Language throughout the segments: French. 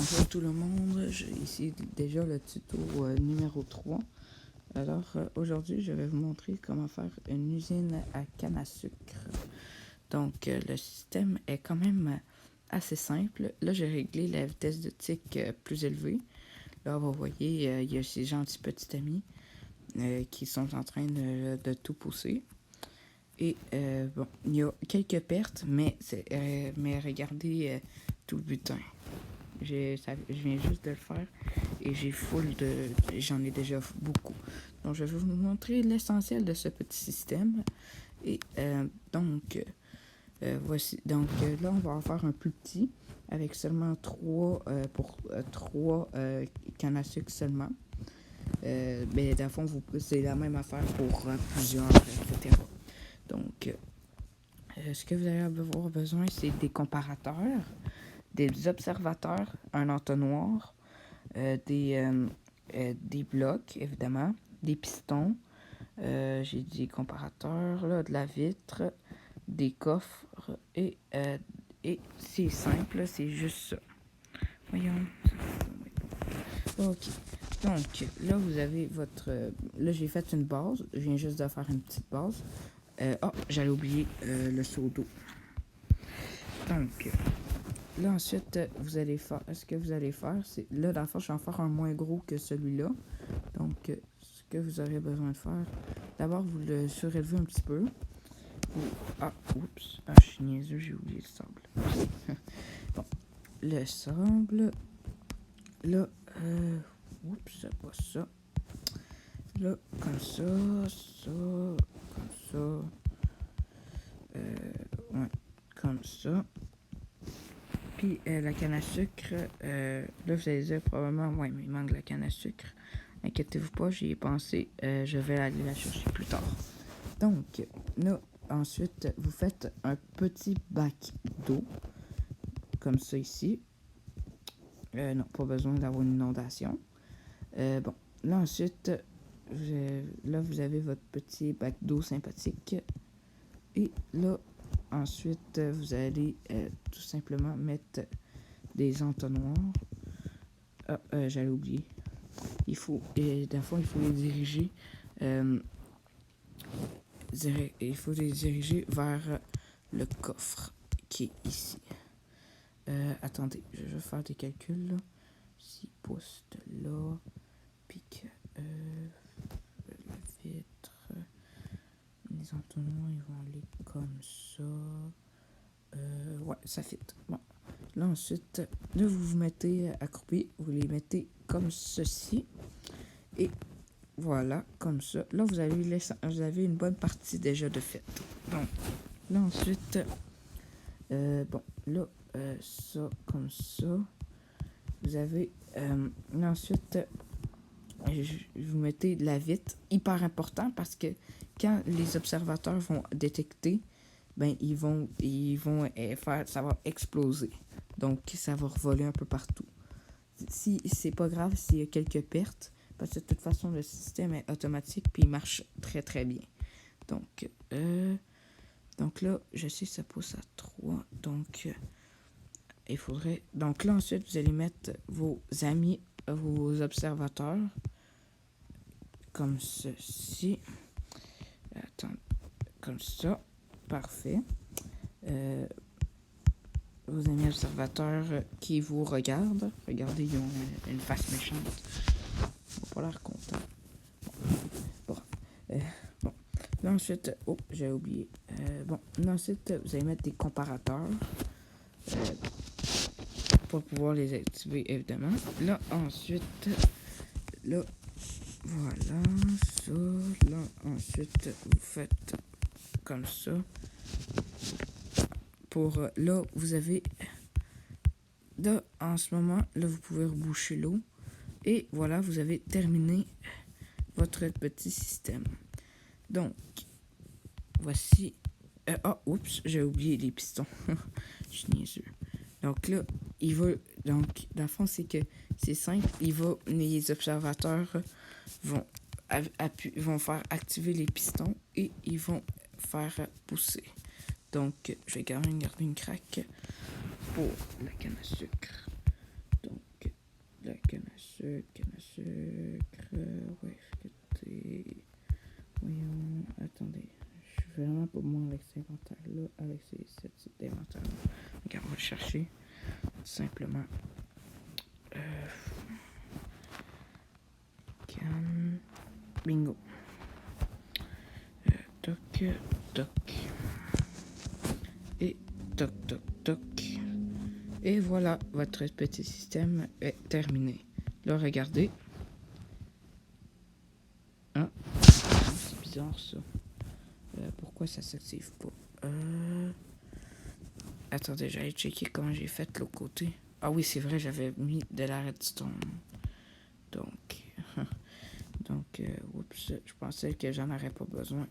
Bonjour tout le monde, ici déjà le tuto numéro 3. Alors aujourd'hui je vais vous montrer comment faire une usine à canne à sucre. Donc le système est quand même assez simple. Là j'ai réglé la vitesse de tic plus élevée. Là vous voyez il y a ces gentils petits amis qui sont en train de tout pousser. Et bon, il y a quelques pertes, mais regardez tout le butin. Je viens juste de le faire et j'en ai déjà beaucoup. Donc je vais vous montrer l'essentiel de ce petit système. Et voici. Donc là, on va en faire un plus petit avec seulement 3 cannes à sucre seulement. Mais dans le fond, c'est la même affaire pour plusieurs, etc. Donc, ce que vous allez avoir besoin, c'est des comparateurs, des observateurs, un entonnoir, des blocs, évidemment, des pistons, j'ai des comparateurs, là, de la vitre, des coffres, et c'est simple, c'est juste ça. Voyons. Ok. Donc, là, vous avez votre... là, j'ai fait une base. Je viens juste de faire une petite base. J'allais oublier le seau d'eau. Donc, là, ensuite, vous allez faire... Ce que vous allez faire, c'est... Là, dans le fond, je vais en faire un moins gros que celui-là. Donc, ce que vous aurez besoin de faire... D'abord, vous le surélevez un petit peu. Je suis niaiseux, j'ai oublié le sable. Bon, le sable... Là, c'est pas ça. Là, comme ça, comme ça. Ouais, comme ça. Puis la canne à sucre, là vous allez dire probablement, ouais, mais il manque de la canne à sucre. Inquiétez-vous pas, j'y ai pensé, je vais aller la chercher plus tard. Donc, là, ensuite, vous faites un petit bac d'eau, comme ça ici. Non, pas besoin d'avoir une inondation. Bon, là ensuite, là vous avez votre petit bac d'eau sympathique. Et là, ensuite, vous allez tout simplement mettre des entonnoirs. J'allais oublier. Dans le fond, il faut les diriger. Il faut les diriger vers le coffre qui est ici. Attendez, je vais faire des calculs là. 6 pouces de là. Puis que la vitre. Les entonnoirs, ils vont aller comme ça. Ouais, ça fit. Bon. Là, ensuite, là, vous vous mettez accroupi. Vous les mettez comme ceci. Et voilà, comme ça. Là, vous avez une bonne partie déjà de fait. Donc, là, ensuite, ça, comme ça. Vous avez, là, ensuite, vous mettez de la vitre. Hyper important parce que quand les observateurs vont détecter, ben ils vont faire, ça va exploser. Donc, ça va revoler un peu partout. Si c'est pas grave s'il y a quelques pertes, parce que de toute façon, le système est automatique puis il marche très très bien. Donc là, je sais que ça pousse à 3. Donc, il faudrait... Donc là, ensuite, vous allez mettre vos amis, vos observateurs, comme ceci. Attends, comme ça. Parfait. Vos amis observateurs qui vous regardent. Regardez, ils ont une face méchante. Ils n'ont pas l'air contents. Bon. Là, ensuite... Oh, j'ai oublié. Là, ensuite, vous allez mettre des comparateurs. Pour pouvoir les activer, évidemment. Là, ensuite... Là, voilà, ça. Là, ensuite, vous faites comme ça. Là, vous avez... Là, en ce moment, là, vous pouvez reboucher l'eau. Et voilà, vous avez terminé votre petit système. Donc, voici... j'ai oublié les pistons. Je suis niaiseux. Donc là, donc, dans le fond, c'est que c'est simple. Les observateurs vont faire activer les pistons et ils vont faire pousser. Donc, je vais garder une craque pour la canne à sucre. Donc, canne à sucre, ouais, fricassé. Voyons, attendez. Je suis vraiment pas bon avec cet inventaire-là, avec ces types d'inventaire. Regarde, on va le chercher. Simplement. Canne. Bingo. Toc, toc. Et toc, toc, toc. Et voilà, votre petit système est terminé. Là, regardez. Ah, c'est bizarre ça. Pourquoi ça s'active pas? Attendez, j'allais checker comment j'ai fait de l'autre côté. Ah oui, c'est vrai, j'avais mis de la redstone. Donc, oups, je pensais que j'en aurais pas besoin.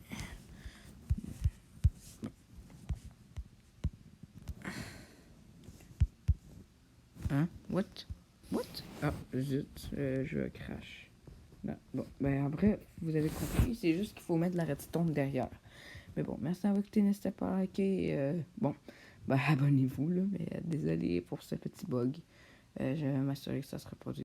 Hein? What? Ah, zut, je crash. Non. Bon, ben après, vous avez compris, c'est juste qu'il faut mettre de la redstone derrière. Mais bon, merci d'avoir écouté, n'hésitez pas à liker. Bon, ben abonnez-vous, là, mais désolé pour ce petit bug. Je vais m'assurer que ça se reproduit.